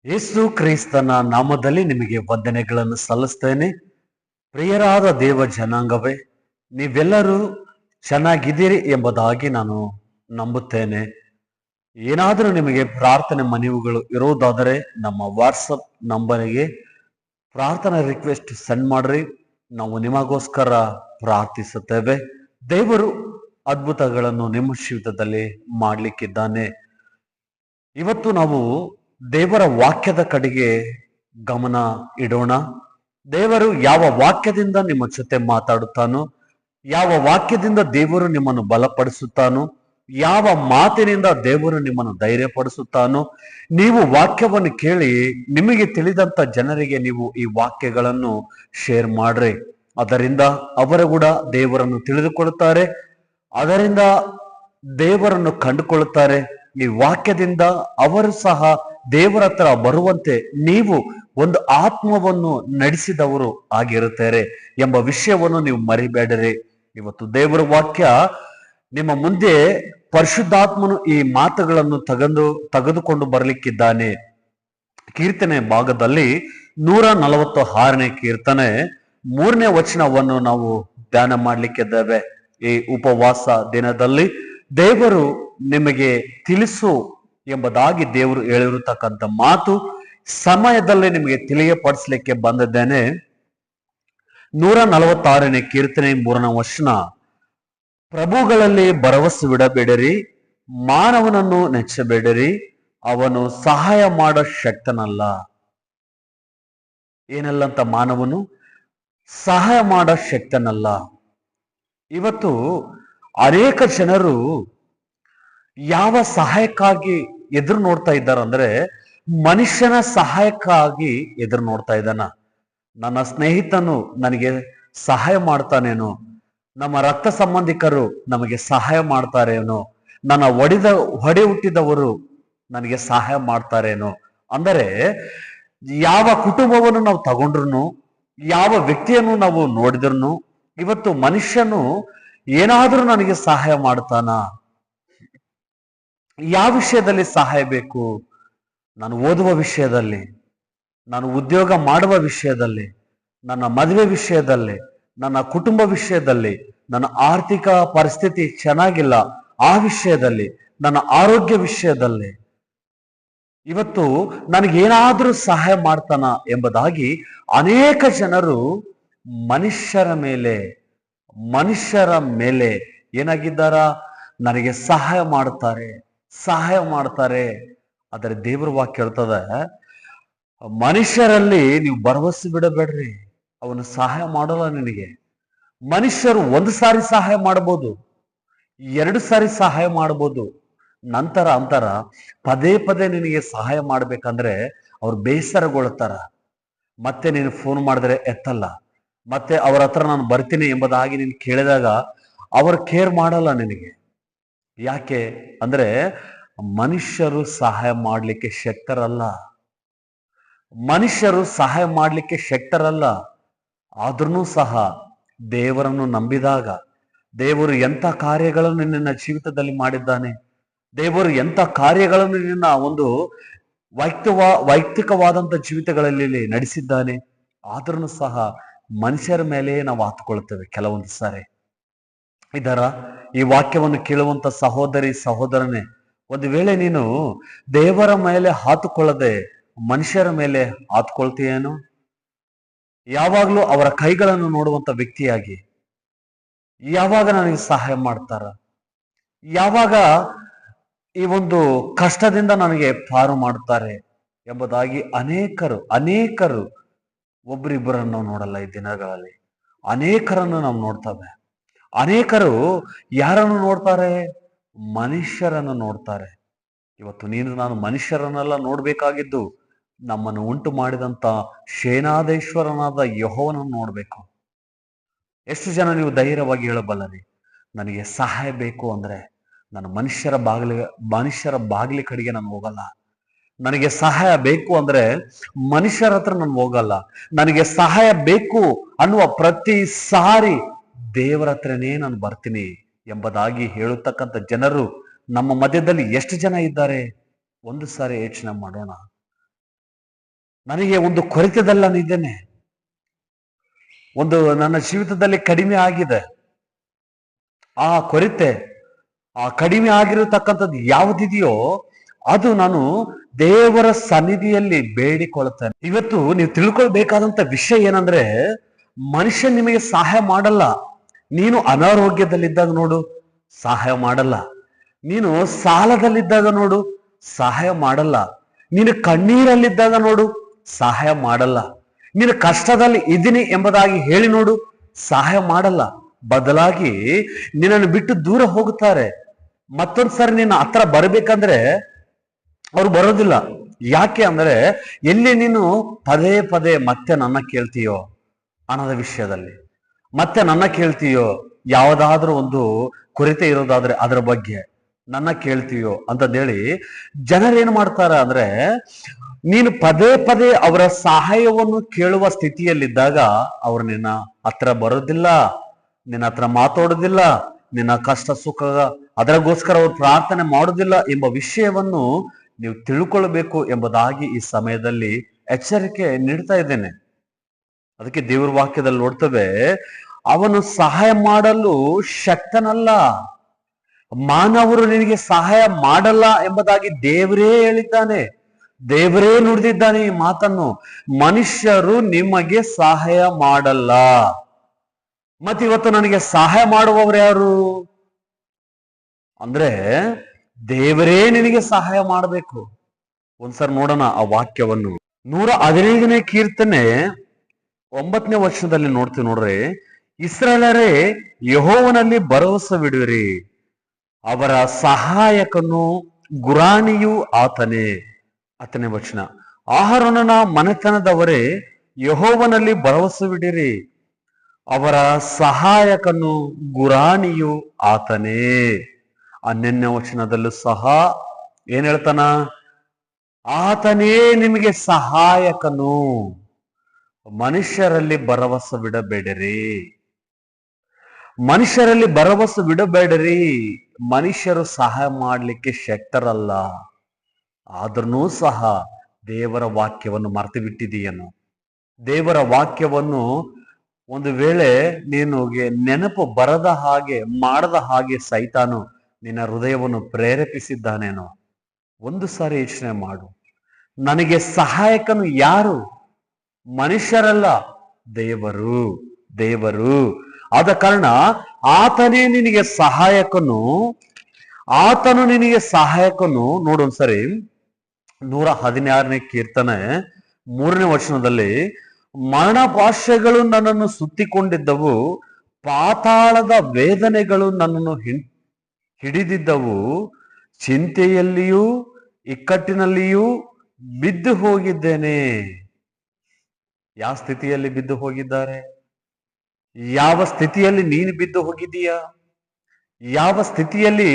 ಯೇಸು ಕ್ರಿಸ್ತನ ನಾಮದಲ್ಲಿ ನಿಮಗೆ ವಂದನೆಗಳನ್ನು ಸಲ್ಲಿಸ್ತೇನೆ. ಪ್ರಿಯರಾದ ದೇವ ಜನಾಂಗವೇ, ನೀವೆಲ್ಲರೂ ಚೆನ್ನಾಗಿದ್ದೀರಿ ಎಂಬುದಾಗಿ ನಾನು ನಂಬುತ್ತೇನೆ. ಏನಾದರೂ ನಿಮಗೆ ಪ್ರಾರ್ಥನೆ ಮನವಿಗಳು ಇರೋದಾದರೆ ನಮ್ಮ ವಾಟ್ಸಪ್ ನಂಬರಿಗೆ ಪ್ರಾರ್ಥನಾ ರಿಕ್ವೆಸ್ಟ್ ಸೆಂಡ್ ಮಾಡ್ರಿ. ನಾವು ನಿಮಗೋಸ್ಕರ ಪ್ರಾರ್ಥಿಸುತ್ತೇವೆ. ದೇವರು ಅದ್ಭುತಗಳನ್ನು ನಿಮ್ಮ ಜೀವಿತದಲ್ಲಿ ಮಾಡಲಿಕ್ಕಿದ್ದಾನೆ. ಇವತ್ತು ನಾವು ದೇವರ ವಾಕ್ಯದ ಕಡೆಗೆ ಗಮನ ಇಡೋಣ. ದೇವರು ಯಾವ ವಾಕ್ಯದಿಂದ ನಿಮ್ಮ ಜೊತೆ ಮಾತಾಡುತ್ತಾನೋ, ಯಾವ ವಾಕ್ಯದಿಂದ ದೇವರು ನಿಮ್ಮನ್ನು ಬಲಪಡಿಸುತ್ತಾನೋ, ಯಾವ ಮಾತಿನಿಂದ ದೇವರು ನಿಮ್ಮನ್ನು ಧೈರ್ಯಪಡಿಸುತ್ತಾನೋ, ನೀವು ವಾಕ್ಯವನ್ನು ಕೇಳಿ ನಿಮಗೆ ತಿಳಿದಂತ ಜನರಿಗೆ ನೀವು ಈ ವಾಕ್ಯಗಳನ್ನು ಶೇರ್ ಮಾಡ್ರಿ. ಅದರಿಂದ ಅವರು ಕೂಡ ದೇವರನ್ನು ತಿಳಿದುಕೊಳ್ಳುತ್ತಾರೆ, ಅದರಿಂದ ದೇವರನ್ನು ಕಂಡುಕೊಳ್ಳುತ್ತಾರೆ. ಈ ವಾಕ್ಯದಿಂದ ಅವರು ಸಹ ದೇವರ ಹತ್ರ ಬರುವಂತೆ ನೀವು ಒಂದು ಆತ್ಮವನ್ನು ನಡೆಸಿದವರು ಆಗಿರುತ್ತಾರೆ ಎಂಬ ವಿಷಯವನ್ನು ನೀವು ಮರಿಬೇಡರಿ. ಇವತ್ತು ದೇವರ ವಾಕ್ಯ ನಿಮ್ಮ ಮುಂದೆ ಪರಿಶುದ್ಧಾತ್ಮನು ಈ ಮಾತುಗಳನ್ನು ತೆಗೆದುಕೊಂಡು ಬರಲಿಕ್ಕಿದ್ದಾನೆ. ಕೀರ್ತನೆ ಭಾಗದಲ್ಲಿ 146ನೇ ಕೀರ್ತನೆ 3ನೇ ವಚನವನ್ನು ನಾವು ಧ್ಯಾನ ಮಾಡ್ಲಿಕ್ಕಿದ್ದೇವೆ. ಈ ಉಪವಾಸ ದಿನದಲ್ಲಿ ದೇವರು ನಿಮಗೆ ತಿಳಿಸು ಎಂಬುದಾಗಿ ದೇವರು ಹೇಳಿರತಕ್ಕಂಥ ಮಾತು ಸಮಯದಲ್ಲಿ ನಿಮಗೆ ತಿಳಿಯಪಡಿಸಲಿಕ್ಕೆ ಬಂದಿದ್ದೇನೆ. 146ನೇ ಕೀರ್ತನೆ 3ನೇ ವಚನ, ಪ್ರಭುಗಳಲ್ಲಿ ಭರವಸವಿಡಬೇಡಿರಿ, ಮಾನವನನ್ನು ನೆಚ್ಚಬೇಡಿರಿ, ಅವನು ಸಹಾಯ ಮಾಡೋ ಶಕ್ತನಲ್ಲ. ಏನಲ್ಲಂತ ಮಾನವನು ಸಹಾಯ ಮಾಡೋ ಶಕ್ತನಲ್ಲ. ಇವತ್ತು ಅನೇಕ ಜನರು ಯಾವ ಸಹಾಯಕ್ಕಾಗಿ ಎದುರು ನೋಡ್ತಾ ಇದ್ದಾರೆ ಅಂದ್ರೆ, ಮನುಷ್ಯನ ಸಹಾಯಕ್ಕಾಗಿ ಎದುರು ನೋಡ್ತಾ ಇದ್ದಾನ. ನನ್ನ ಸ್ನೇಹಿತನು ನನಗೆ ಸಹಾಯ ಮಾಡ್ತಾನೇನೋ, ನಮ್ಮ ರಕ್ತ ಸಂಬಂಧಿಕರು ನಮಗೆ ಸಹಾಯ ಮಾಡ್ತಾರೇನೋ, ನನ್ನ ಹೊಡೆ ಹುಟ್ಟಿದವರು ನನಗೆ ಸಹಾಯ ಮಾಡ್ತಾರೇನೋ. ಅಂದರೆ ಯಾವ ಕುಟುಂಬವನ್ನು ನಾವು ತಗೊಂಡ್ರು, ಯಾವ ವ್ಯಕ್ತಿಯನ್ನು ನಾವು ನೋಡಿದ್ರು, ಇವತ್ತು ಮನುಷ್ಯನು ಏನಾದ್ರೂ ನನಗೆ ಸಹಾಯ ಮಾಡ್ತಾನ. ಯಾವ ವಿಷಯದಲ್ಲಿ ಸಹಾಯ ಬೇಕು? ನಾನು ಓದುವ ವಿಷಯದಲ್ಲಿ, ನಾನು ಉದ್ಯೋಗ ಮಾಡುವ ವಿಷಯದಲ್ಲಿ, ನನ್ನ ಮದುವೆ ವಿಷಯದಲ್ಲಿ, ನನ್ನ ಕುಟುಂಬ ವಿಷಯದಲ್ಲಿ, ನನ್ನ ಆರ್ಥಿಕ ಪರಿಸ್ಥಿತಿ ಚೆನ್ನಾಗಿಲ್ಲ ಆ ವಿಷಯದಲ್ಲಿ, ನನ್ನ ಆರೋಗ್ಯ ವಿಷಯದಲ್ಲಿ, ಇವತ್ತು ನನಗೇನಾದ್ರೂ ಸಹಾಯ ಮಾಡ್ತಾನ ಎಂಬುದಾಗಿ ಅನೇಕ ಜನರು ಮನುಷ್ಯರ ಮೇಲೆ ಏನಾಗಿದ್ದಾರ? ನನಗೆ ಸಹಾಯ ಮಾಡ್ತಾರೆ. ಆದರೆ ದೇವರ ವಾಕ್ಯ ಹೇಳ್ತದೆ, ಮನುಷ್ಯರಲ್ಲಿ ನೀವು ಭರವಸೆ ಬಿಡಬೇಡ್ರಿ, ಅವನು ಸಹಾಯ ಮಾಡಲ್ಲ ನಿನಗೆ. ಮನುಷ್ಯರು ಒಂದು ಸಾರಿ ಸಹಾಯ ಮಾಡ್ಬೋದು, 2 ಸಾರಿ ಸಹಾಯ ಮಾಡ್ಬೋದು, ನಂತರ ಪದೇ ಪದೇ ನಿನಗೆ ಸಹಾಯ ಮಾಡ್ಬೇಕಂದ್ರೆ ಅವ್ರು ಬೇಸರಗೊಳ್ತಾರ. ಮತ್ತೆ ನೀನು ಫೋನ್ ಮಾಡಿದ್ರೆ ಎತ್ತಲ್ಲ, ಮತ್ತೆ ಅವ್ರ ಹತ್ರ ನಾನು ಬರ್ತೀನಿ ಎಂಬುದಾಗಿ ನೀನು ಕೇಳಿದಾಗ ಅವರು ಕೇರ್ ಮಾಡಲ್ಲ ನಿನಗೆ. ಯಾಕೆ ಅಂದ್ರೆ ಮನುಷ್ಯರು ಸಹಾಯ ಮಾಡ್ಲಿಕ್ಕೆ ಶಕ್ತರಲ್ಲ. ಆದ್ರೂ ಸಹ ದೇವರನ್ನು ನಂಬಿದಾಗ ದೇವರು ಎಂಥ ಕಾರ್ಯಗಳನ್ನು ನಿನ್ನ ಜೀವಿತದಲ್ಲಿ ಮಾಡಿದ್ದಾನೆ, ದೇವರು ಎಂಥ ಕಾರ್ಯಗಳನ್ನು ನಿನ್ನ ಒಂದು ವೈಯಕ್ತಿಕವಾದಂಥ ಜೀವಿತಗಳಲ್ಲಿ ನಡೆಸಿದ್ದಾನೆ. ಆದ್ರೂ ಸಹ ಮನುಷ್ಯರ ಮೇಲೆ ನಾವು ಹತ್ಕೊಳ್ತೇವೆ ಕೆಲವೊಂದು ಸಾರಿ. ಈ ವಾಕ್ಯವನ್ನು ಕೇಳುವಂತ ಸಹೋದರನೇ, ಒಂದು ವೇಳೆ ನೀನು ದೇವರ ಮೇಲೆ ಹಾತುಕೊಳ್ಳದೆ ಮನುಷ್ಯರ ಮೇಲೆ ಹಾತುಕೊಳ್ತೀಯೇನು? ಯಾವಾಗ್ಲೂ ಅವರ ಕೈಗಳನ್ನು ನೋಡುವಂತ ವ್ಯಕ್ತಿಯಾಗಿ, ಯಾವಾಗ ನನಗೆ ಸಹಾಯ ಮಾಡ್ತಾರ, ಯಾವಾಗ ಈ ಒಂದು ಕಷ್ಟದಿಂದ ನನಗೆ ಪಾರು ಮಾಡ್ತಾರೆ ಎಂಬುದಾಗಿ ಅನೇಕರು ಒಬ್ಬರಿಬ್ಬರನ್ನು ನಾವು ನೋಡಲ್ಲ. ಈ ದಿನಗಳಲ್ಲಿ ಅನೇಕರನ್ನು ನಾವು ನೋಡ್ತೇವೆ. ಅನೇಕರು ಯಾರನ್ನು ನೋಡ್ತಾರೆ? ಮನುಷ್ಯರನ್ನು ನೋಡ್ತಾರೆ. ಇವತ್ತು ನೀನು ನಾನು ಮನುಷ್ಯರನ್ನೆಲ್ಲ ನೋಡ್ಬೇಕಾಗಿದ್ದು ನಮ್ಮನ್ನು ಉಂಟು ಮಾಡಿದಂತ ಸೇನಾಧೀಶ್ವರನಾದ ಯೆಹೋವನನ್ನು ನೋಡ್ಬೇಕು. ಎಷ್ಟು ಜನ ನೀವು ಧೈರ್ಯವಾಗಿ ಹೇಳಬಲ್ಲರಿ, ನನಗೆ ಸಹಾಯ ಬೇಕು ಅಂದ್ರೆ ನಾನು ಮನುಷ್ಯರ ಬಾಗಿಲ ಕಡೆಗೆ ನಾನು ಹೋಗಲ್ಲ. ನನಗೆ ಸಹಾಯ ಬೇಕು ಅಂದ್ರೆ ಮನುಷ್ಯರ ಹತ್ರ ನಾನು ಹೋಗಲ್ಲ. ನನಗೆ ಸಹಾಯ ಬೇಕು ಅನ್ನುವ ಪ್ರತಿ ಸಾರಿ ದೇವರ ಹತ್ರನೇ ನಾನು ಬರ್ತೀನಿ ಎಂಬುದಾಗಿ ಹೇಳತಕ್ಕಂಥ ಜನರು ನಮ್ಮ ಮಧ್ಯದಲ್ಲಿ ಎಷ್ಟು ಜನ ಇದ್ದಾರೆ? ಒಂದು ಸಾರಿ ಯೋಚನೆ ಮಾಡೋಣ. ನನಗೆ ಒಂದು ಕೊರತೆದಲ್ಲ ಇದ್ದೇನೆ, ಒಂದು ನನ್ನ ಜೀವಿತದಲ್ಲಿ ಕಡಿಮೆ ಆಗಿದೆ. ಆ ಕೊರತೆ, ಆ ಕಡಿಮೆ ಆಗಿರತಕ್ಕಂಥದ್ದು ಯಾವುದಿದೆಯೋ ಅದು ನಾನು ದೇವರ ಸನ್ನಿಧಿಯಲ್ಲಿ ಬೇಡಿಕೊಳ್ತೇನೆ. ಇವತ್ತು ನೀವು ತಿಳ್ಕೊಳ್ಬೇಕಾದಂತ ವಿಷಯ ಏನಂದ್ರೆ, ಮನುಷ್ಯ ನಿಮಗೆ ಸಹಾಯ ಮಾಡಲ್ಲ. ನೀನು ಅನಾರೋಗ್ಯದಲ್ಲಿದ್ದಾಗ ನೋಡು, ಸಹಾಯ ಮಾಡಲ್ಲ. ನೀನು ಸಾಲದಲ್ಲಿದ್ದಾಗ ನೋಡು, ಸಹಾಯ ಮಾಡಲ್ಲ. ನೀನು ಕಣ್ಣೀರಲ್ಲಿದ್ದಾಗ ನೋಡು, ಸಹಾಯ ಮಾಡಲ್ಲ. ನೀನು ಕಷ್ಟದಲ್ಲಿ ಇದ್ದೀನಿ ಎಂಬುದಾಗಿ ಹೇಳಿ ನೋಡು, ಸಹಾಯ ಮಾಡಲ್ಲ. ಬದಲಾಗಿ ನಿನ್ನನ್ನು ಬಿಟ್ಟು ದೂರ ಹೋಗುತ್ತಾರೆ. ಮತ್ತೊಂದ್ಸರಿ ನಿನ್ನ ಹತ್ರ ಬರ್ಬೇಕಂದ್ರೆ ಅವ್ರು ಬರೋದಿಲ್ಲ. ಯಾಕೆ ಅಂದ್ರೆ, ಎಲ್ಲಿ ನೀನು ಪದೇ ಪದೇ ಮತ್ತೆ ನನ್ನ ಕೇಳ್ತೀಯೋ ಅನ್ನೋದ ವಿಷಯದಲ್ಲಿ, ಮತ್ತೆ ನನ್ನ ಕೇಳ್ತೀಯೋ, ಯಾವುದಾದ್ರೂ ಒಂದು ಕೊರತೆ ಇರೋದಾದ್ರೆ ಅದರ ಬಗ್ಗೆ ನನ್ನ ಕೇಳ್ತೀಯೋ ಅಂತಂದೇಳಿ ಜನರೇನು ಮಾಡ್ತಾರ ಅಂದ್ರೆ, ನೀನು ಪದೇ ಪದೇ ಅವರ ಸಹಾಯವನ್ನು ಕೇಳುವ ಸ್ಥಿತಿಯಲ್ಲಿದ್ದಾಗ ಅವ್ರು ನಿನ್ನ ಹತ್ರ ಬರೋದಿಲ್ಲ, ನಿನ್ನ ಹತ್ರ ಮಾತಾಡೋದಿಲ್ಲ, ನಿನ್ನ ಕಷ್ಟ ಸುಖ ಅದರಗೋಸ್ಕರ ಅವ್ರು ಪ್ರಾರ್ಥನೆ ಮಾಡೋದಿಲ್ಲ ಎಂಬ ವಿಷಯವನ್ನು ನೀವು ತಿಳ್ಕೊಳ್ಬೇಕು ಎಂಬುದಾಗಿ ಈ ಸಮಯದಲ್ಲಿ ಎಚ್ಚರಿಕೆ ನೀಡ್ತಾ ಇದ್ದೇನೆ. ಅದಕ್ಕೆ ದೇವರ ವಾಕ್ಯದಲ್ಲಿ ನೋಡ್ತೇವೆ, ಅವನು ಸಹಾಯ ಮಾಡಲು ಶಕ್ತನಲ್ಲ, ಮಾನವರು ನಿನಗೆ ಸಹಾಯ ಮಾಡಲ್ಲ ಎಂಬುದಾಗಿ ದೇವರೇ ಹೇಳಿದ್ದಾನೆ. ದೇವರೇ ನುಡಿದಿದ್ದಾನೆ ಈ ಮಾತನ್ನು. ಮನುಷ್ಯರು ನಿಮಗೆ ಸಹಾಯ ಮಾಡಲ್ಲ. ಮತ್ತೆ ಇವತ್ತು ನನಗೆ ಸಹಾಯ ಮಾಡುವವರು ಯಾರು ಅಂದ್ರೆ, ದೇವರೇ ನಿನಗೆ ಸಹಾಯ ಮಾಡಬೇಕು. ಒಂದ್ಸರಿ ನೋಡೋಣ ಆ ವಾಕ್ಯವನ್ನು. 115ನೇ ಕೀರ್ತನೆ 9ನೇ ವರ್ಷದಲ್ಲಿ ನೋಡ್ತೀವಿ ನೋಡ್ರಿ. ಇಸ್ರಾಯೇಲರೇ, ಯೆಹೋವನಲ್ಲಿ ಭರವಸವಿಡುವಿರಿ, ಅವರ ಸಹಾಯಕನು ಗುರಾಣಿಯು ಆತನೇ. 10ನೇ ವಚನ. ಆಹಾರನ ಮನೆತನದವರೇ, ಯೆಹೋವನಲ್ಲಿ ಭರವಸವಿಡಿರಿ, ಅವರ ಸಹಾಯಕನು ಗುರಾಣಿಯು ಆತನೇ. 11ನೇ ವಚನದಲ್ಲೂ ಸಹ ಏನ್ ಹೇಳ್ತಾನ? ಆತನೇ ನಿಮಗೆ ಸಹಾಯಕನು. ಮನುಷ್ಯರಲ್ಲಿ ಭರವಸೆ ಬಿಡಬೇಡಿರಿ, ಮನುಷ್ಯರಲ್ಲಿ ಭರವಸೆ ಬಿಡಬೇಡಿರಿ. ಮನುಷ್ಯರು ಸಹಾಯ ಮಾಡ್ಲಿಕ್ಕೆ ಶಕ್ತರಲ್ಲ. ಆದ್ರೂ ಸಹ ದೇವರ ವಾಕ್ಯವನ್ನು ಮರೆತು ಬಿಟ್ಟಿದೀಯನು. ದೇವರ ವಾಕ್ಯವನ್ನು ಒಂದು ವೇಳೆ ನಿನಗೆ ನೆನಪು ಬರದ ಹಾಗೆ ಮಾಡದ ಹಾಗೆ ಸೈತಾನು ನಿನ್ನ ಹೃದಯವನ್ನು ಪ್ರೇರೇಪಿಸಿದ್ದಾನೇನೋ. ಒಂದು ಸಾರಿ ಯೋಚನೆ ಮಾಡು. ನನಗೆ ಸಹಾಯಕನು ಯಾರು? ಮನುಷ್ಯರಲ್ಲ, ದೇವರು. ದೇವರು. ಆದ ಕಾರಣ ಆತನೇ ನಿನಗೆ ಸಹಾಯಕನು. ಆತನು ನಿನಗೆ ಸಹಾಯಕನು. ನೋಡೊಂದ್ಸರಿ 116ನೇ ಕೀರ್ತನೆ 3ನೇ ವಚನದಲ್ಲಿ, ಮರಣಪಾಶಗಳು ನನ್ನನ್ನು ಸುತ್ತಿಕೊಂಡಿದ್ದವು, ಪಾತಾಳದ ವೇದನೆಗಳು ನನ್ನನ್ನು ಹಿಡಿದಿದ್ದವು, ಚಿಂತೆಯಲ್ಲಿಯೂ ಇಕ್ಕಟ್ಟಿನಲ್ಲಿಯೂ ಬಿದ್ದು ಹೋಗಿದ್ದೇನೆ. ಯಾವ ಸ್ಥಿತಿಯಲ್ಲಿ ಬಿದ್ದು ಹೋಗಿದ್ದಾರೆ? ಯಾವ ಸ್ಥಿತಿಯಲ್ಲಿ ನೀನು ಬಿದ್ದು ಹೋಗಿದ್ದೀಯಾ? ಯಾವ ಸ್ಥಿತಿಯಲ್ಲಿ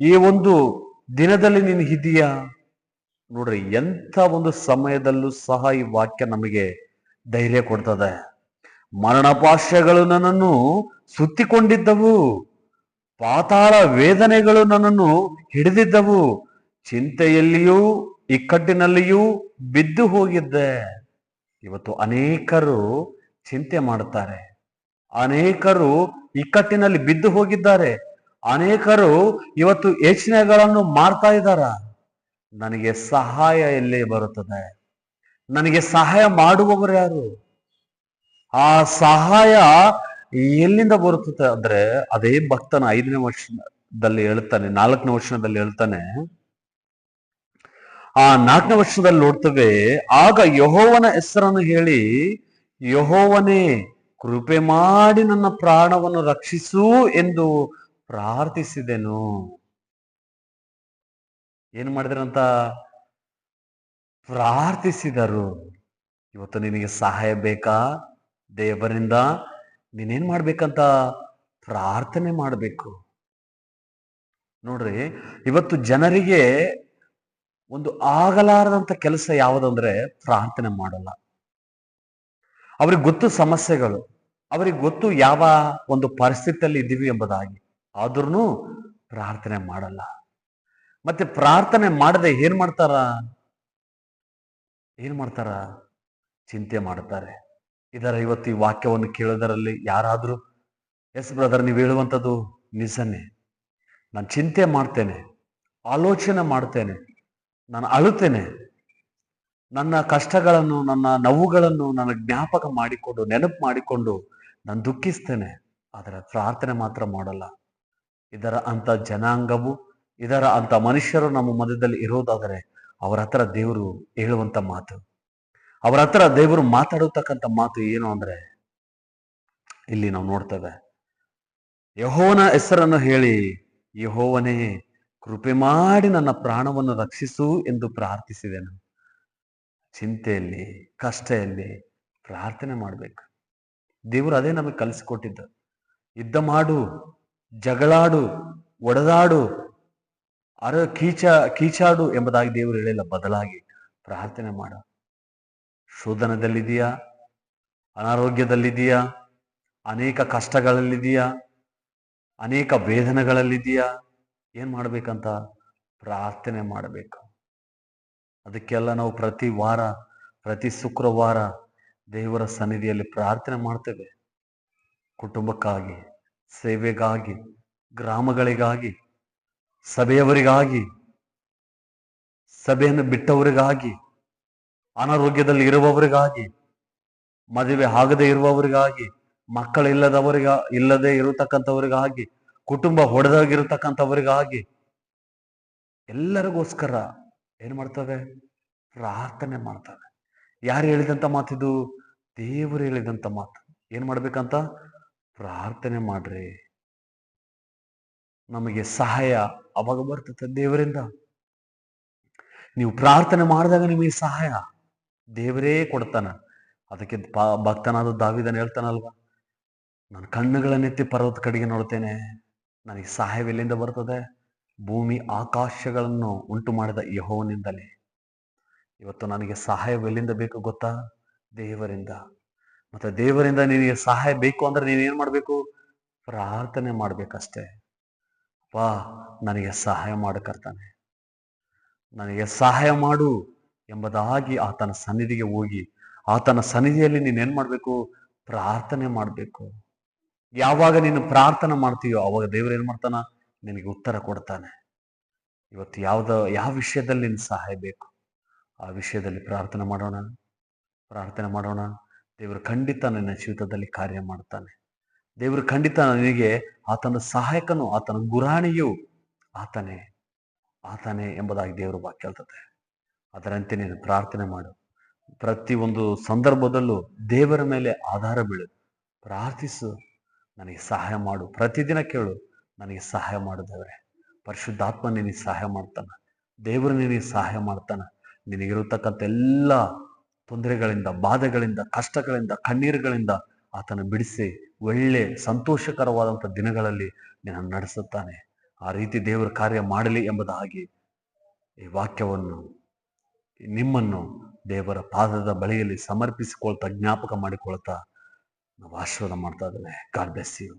ಈ ಒಂದು ದಿನದಲ್ಲಿ ನೀನು ಇದ್ದೀಯಾ? ನೋಡ್ರಿ, ಎಂಥ ಒಂದು ಸಮಯದಲ್ಲೂ ಸಹ ಈ ವಾಕ್ಯ ನಮಗೆ ಧೈರ್ಯ ಕೊಡ್ತದೆ. ಮರಣಪಾಶಗಳು ನನ್ನನ್ನು ಸುತ್ತಿಕೊಂಡಿದ್ದವು, ಪಾತಾಳ ವೇದನೆಗಳು ನನ್ನನ್ನು ಹಿಡಿದಿದ್ದವು, ಚಿಂತೆಯಲ್ಲಿಯೂ ಇಕ್ಕಟ್ಟಿನಲ್ಲಿಯೂ ಬಿದ್ದು ಹೋಗಿದ್ದೆ. ಇವತ್ತು ಅನೇಕರು ಚಿಂತೆ ಮಾಡುತ್ತಾರೆ, ಅನೇಕರು ಇಕ್ಕಟ್ಟಿನಲ್ಲಿ ಬಿದ್ದು ಹೋಗಿದ್ದಾರೆ, ಅನೇಕರು ಇವತ್ತು ಯೋಚನೆಗಳನ್ನು ಮಾಡ್ತಾ ಇದ್ದಾರ. ನನಗೆ ಸಹಾಯ ಎಲ್ಲಿ ಬರುತ್ತದೆ? ನನಗೆ ಸಹಾಯ ಮಾಡುವವರು ಯಾರು? ಆ ಸಹಾಯ ಎಲ್ಲಿಂದ ಬರುತ್ತದೆ ಅಂದ್ರೆ, ಅದೇ ಭಕ್ತನ 5ನೇ ವರ್ಷದಲ್ಲಿ ಹೇಳ್ತಾನೆ, 4ನೇ ವರ್ಷದಲ್ಲಿ ಹೇಳ್ತಾನೆ. ಆ 4ನೇ ವರ್ಷದಲ್ಲಿ ನೋಡ್ತೇವೆ, ಆಗ ಯೆಹೋವನ ಹೆಸರನ್ನು ಹೇಳಿ, ಯೆಹೋವನೇ ಕೃಪೆ ಮಾಡಿ ನನ್ನ ಪ್ರಾಣವನ್ನು ರಕ್ಷಿಸು ಎಂದು ಪ್ರಾರ್ಥಿಸಿದೆನು. ಏನ್ ಮಾಡಿದ್ರಂತ? ಪ್ರಾರ್ಥಿಸಿದರು. ಇವತ್ತು ನಿನಗೆ ಸಹಾಯ ಬೇಕಾ ದೇವರಿಂದ? ನೀನೇನ್ ಮಾಡ್ಬೇಕಂತ? ಪ್ರಾರ್ಥನೆ ಮಾಡಬೇಕು. ನೋಡ್ರಿ, ಇವತ್ತು ಜನರಿಗೆ ಒಂದು ಆಗಲಾರದಂತ ಕೆಲಸ ಯಾವುದಂದ್ರೆ ಪ್ರಾರ್ಥನೆ ಮಾಡಲ್ಲ. ಅವ್ರಿಗೆ ಗೊತ್ತು ಸಮಸ್ಯೆಗಳು, ಅವ್ರಿಗೆ ಗೊತ್ತು ಯಾವ ಒಂದು ಪರಿಸ್ಥಿತಿಯಲ್ಲಿ ಇದ್ದೀವಿ ಎಂಬುದಾಗಿ, ಆದ್ರೂ ಪ್ರಾರ್ಥನೆ ಮಾಡಲ್ಲ. ಮತ್ತೆ ಪ್ರಾರ್ಥನೆ ಮಾಡದೆ ಏನ್ ಮಾಡ್ತಾರ? ಏನ್ ಮಾಡ್ತಾರ? ಚಿಂತೆ ಮಾಡ್ತಾರೆ. ಇವತ್ತು ಈ ವಾಕ್ಯವನ್ನು ಕೇಳೋದರಲ್ಲಿ ಯಾರಾದ್ರೂ, ಎಸ್ ಬ್ರದರ್, ನೀವು ಹೇಳುವಂಥದ್ದು ನಿಜನೇ, ನಾನು ಚಿಂತೆ ಮಾಡ್ತೇನೆ, ಆಲೋಚನೆ ಮಾಡ್ತೇನೆ, ನಾನು ಅಳುತ್ತೇನೆ, ನನ್ನ ಕಷ್ಟಗಳನ್ನು, ನನ್ನ ನೋವುಗಳನ್ನು ನನ್ನ ಜ್ಞಾಪಕ ಮಾಡಿಕೊಂಡು, ನೆನಪು ಮಾಡಿಕೊಂಡು ನಾನು ದುಃಖಿಸ್ತೇನೆ, ಆದರೆ ಪ್ರಾರ್ಥನೆ ಮಾತ್ರ ಮಾಡಲ್ಲ. ಇದರ ಅಂತ ಜನಾಂಗವು, ಇದರ ಅಂತ ಮನುಷ್ಯರು ನಮ್ಮ ಮಧ್ಯದಲ್ಲಿ ಇರೋದಾದರೆ ಅವರ ಹತ್ರ ದೇವರು ಹೇಳುವಂತ ಮಾತು, ಅವರ ಹತ್ರ ದೇವರು ಮಾತಾಡತಕ್ಕಂಥ ಮಾತು ಏನು ಅಂದ್ರೆ, ಇಲ್ಲಿ ನಾವು ನೋಡ್ತೇವೆ, ಯೆಹೋವನ ಹೆಸರನ್ನು ಹೇಳಿ, ಯೆಹೋವನೇ ಕೃಪೆ ಮಾಡಿ ನನ್ನ ಪ್ರಾಣವನ್ನು ರಕ್ಷಿಸು ಎಂದು ಪ್ರಾರ್ಥಿಸಿದೆನು. ಚಿಂತೆಯಲ್ಲಿ, ಕಷ್ಟದಲ್ಲಿ ಪ್ರಾರ್ಥನೆ ಮಾಡ್ಬೇಕು. ದೇವರು ಅದೇ ನಮಗೆ ಕಲಿಸಿಕೊಟ್ಟಿದ್ದ. ಯುದ್ಧ ಮಾಡು, ಜಗಳಾಡು, ಒಡೆದಾಡು, ಕೀಚಾಡು ಎಂಬುದಾಗಿ ದೇವರು ಹೇಳಿಲ್ಲ. ಬದಲಾಗಿ ಪ್ರಾರ್ಥನೆ ಮಾಡು. ಶೋಧನದಲ್ಲಿದೆಯಾ, ಅನಾರೋಗ್ಯದಲ್ಲಿದೆಯಾ, ಅನೇಕ ಕಷ್ಟಗಳಲ್ಲಿದೆಯಾ, ಅನೇಕ ವೇದನೆಗಳಲ್ಲಿದೆಯಾ, ಏನ್ ಮಾಡ್ಬೇಕಂತ? ಪ್ರಾರ್ಥನೆ ಮಾಡಬೇಕು. ಅದಕ್ಕೆಲ್ಲ ನಾವು ಪ್ರತಿ ವಾರ, ಪ್ರತಿ ಶುಕ್ರವಾರ ದೇವರ ಸನ್ನಿಧಿಯಲ್ಲಿ ಪ್ರಾರ್ಥನೆ ಮಾಡ್ತೇವೆ. ಕುಟುಂಬಕ್ಕಾಗಿ, ಸೇವೆಗಾಗಿ, ಗ್ರಾಮಗಳಿಗಾಗಿ, ಸಭೆಯವರಿಗಾಗಿ, ಸಭೆಯನ್ನು ಬಿಟ್ಟವರಿಗಾಗಿ, ಅನಾರೋಗ್ಯದಲ್ಲಿ ಇರುವವರಿಗಾಗಿ, ಮದುವೆ ಆಗದೆ ಇರುವವರಿಗಾಗಿ, ಇಲ್ಲದೆ ಇರತಕ್ಕಂಥವರಿಗಾಗಿ, ಕುಟುಂಬ ಹೊಡೆದಾಗಿರತಕ್ಕಂಥವರಿಗಾಗಿ, ಎಲ್ಲರಿಗೋಸ್ಕರ ಏನ್ ಮಾಡ್ತವೆ? ಪ್ರಾರ್ಥನೆ ಮಾಡ್ತವೆ. ಯಾರು ಹೇಳಿದಂತ ಮಾತಿದು? ದೇವರು ಹೇಳಿದಂತ ಮಾತು. ಏನ್ ಮಾಡ್ಬೇಕಂತ? ಪ್ರಾರ್ಥನೆ ಮಾಡ್ರಿ. ನಮಗೆ ಸಹಾಯ ಅವಾಗ ಬರ್ತದೆ ದೇವರಿಂದ. ನೀವು ಪ್ರಾರ್ಥನೆ ಮಾಡಿದಾಗ ನಿಮಗೆ ಸಹಾಯ ದೇವರೇ ಕೊಡ್ತಾನ. ಅದಕ್ಕೆ ಭಕ್ತನಾದ ದಾವೀದನು ಹೇಳ್ತಾನಲ್ವಾ, ನಾನು ಕಣ್ಣುಗಳನ್ನೆತ್ತಿ ಪರ್ವತ ಕಡೆಗೆ ನೋಡ್ತೇನೆ, ನನಗೆ ಸಹಾಯವೆಲ್ಲಿಂದ ಬರ್ತದೆ? ಭೂಮಿ ಆಕಾಶಗಳನ್ನು ಉಂಟು ಮಾಡಿದ ಯೆಹೋವನಿಂದಲೇ. ಇವತ್ತು ನನಗೆ ಸಹಾಯವೆಲ್ಲಿಂದ ಬೇಕು ಗೊತ್ತಾ? ದೇವರಿಂದ. ಮತ್ತೆ ದೇವರಿಂದ ನಿನಗೆ ಸಹಾಯ ಬೇಕು ಅಂದ್ರೆ ನೀನು ಏನ್ ಮಾಡ್ಬೇಕು? ಪ್ರಾರ್ಥನೆ ಮಾಡ್ಬೇಕಷ್ಟೇ. ವಾ, ನನಗೆ ಸಹಾಯ ಮಾಡಕರ್ತಾನೆ, ನನಗೆ ಸಹಾಯ ಮಾಡು ಎಂಬುದಾಗಿ ಆತನ ಸನ್ನಿಧಿಗೆ ಹೋಗಿ, ಆತನ ಸನ್ನಿಧಿಯಲ್ಲಿ ನೀನೇನ್ ಮಾಡ್ಬೇಕು? ಪ್ರಾರ್ಥನೆ ಮಾಡ್ಬೇಕು. ಯಾವಾಗ ನೀನು ಪ್ರಾರ್ಥನೆ ಮಾಡ್ತೀಯೋ ಅವಾಗ ದೇವರು ಏನ್ ಮಾಡ್ತಾನ? ನಿನಗೆ ಉತ್ತರ ಕೊಡ್ತಾನೆ. ಇವತ್ತು ಯಾವ ವಿಷಯದಲ್ಲಿ ನಿನ್ ಸಹಾಯ ಬೇಕು ಆ ವಿಷಯದಲ್ಲಿ ಪ್ರಾರ್ಥನೆ ಮಾಡೋಣ. ಪ್ರಾರ್ಥನೆ ಮಾಡೋಣ. ದೇವರು ಖಂಡಿತ ನಿನ್ನ ಜೀವಿತದಲ್ಲಿ ಕಾರ್ಯ ಮಾಡ್ತಾನೆ. ದೇವರು ಖಂಡಿತ ನಿನಗೆ ಆತನ ಸಹಾಯಕನು, ಆತನ ಗುರಾಣಿಯು ಆತನೇ ಎಂಬುದಾಗಿ ದೇವರು ವಾಕ್ಯ ಹೇಳ್ತದೆ. ಅದರಂತೆ ನೀನು ಪ್ರಾರ್ಥನೆ ಮಾಡು. ಪ್ರತಿ ಒಂದು ಸಂದರ್ಭದಲ್ಲೂ ದೇವರ ಮೇಲೆ ಆಧಾರ ಬೀಳು, ಪ್ರಾರ್ಥಿಸು, ನನಗೆ ಸಹಾಯ ಮಾಡು. ಪ್ರತಿದಿನ ಕೇಳು, ನನಗೆ ಸಹಾಯ ಮಾಡು ದೇವರೇ. ಪರಿಶುದ್ಧಾತ್ಮ ನಿನಗೆ ಸಹಾಯ ಮಾಡ್ತಾನ, ದೇವರು ನಿನಗೆ ಸಹಾಯ ಮಾಡ್ತಾನ. ನಿನಗಿರತಕ್ಕಂಥ ಎಲ್ಲ ತೊಂದರೆಗಳಿಂದ, ಬಾಧೆಗಳಿಂದ, ಕಷ್ಟಗಳಿಂದ, ಕಣ್ಣೀರುಗಳಿಂದ ಆತನ ಬಿಡಿಸಿ ಒಳ್ಳೆ ಸಂತೋಷಕರವಾದಂಥ ದಿನಗಳಲ್ಲಿ ನಿನ್ನನ್ನು ನಡೆಸುತ್ತಾನೆ. ಆ ರೀತಿ ದೇವರ ಕಾರ್ಯ ಮಾಡಲಿ ಎಂಬುದಾಗಿ ಈ ವಾಕ್ಯವನ್ನು, ನಿಮ್ಮನ್ನು ದೇವರ ಪಾದದ ಬಳಿಯಲ್ಲಿ ಸಮರ್ಪಿಸಿಕೊಳ್ತಾ, ಜ್ಞಾಪಕ ಮಾಡಿಕೊಳ್ತಾ ನಾವು ಆಶೀರ್ವಾದ ಮಾಡ್ತಾ ಇದ್ದೇವೆ. God bless you.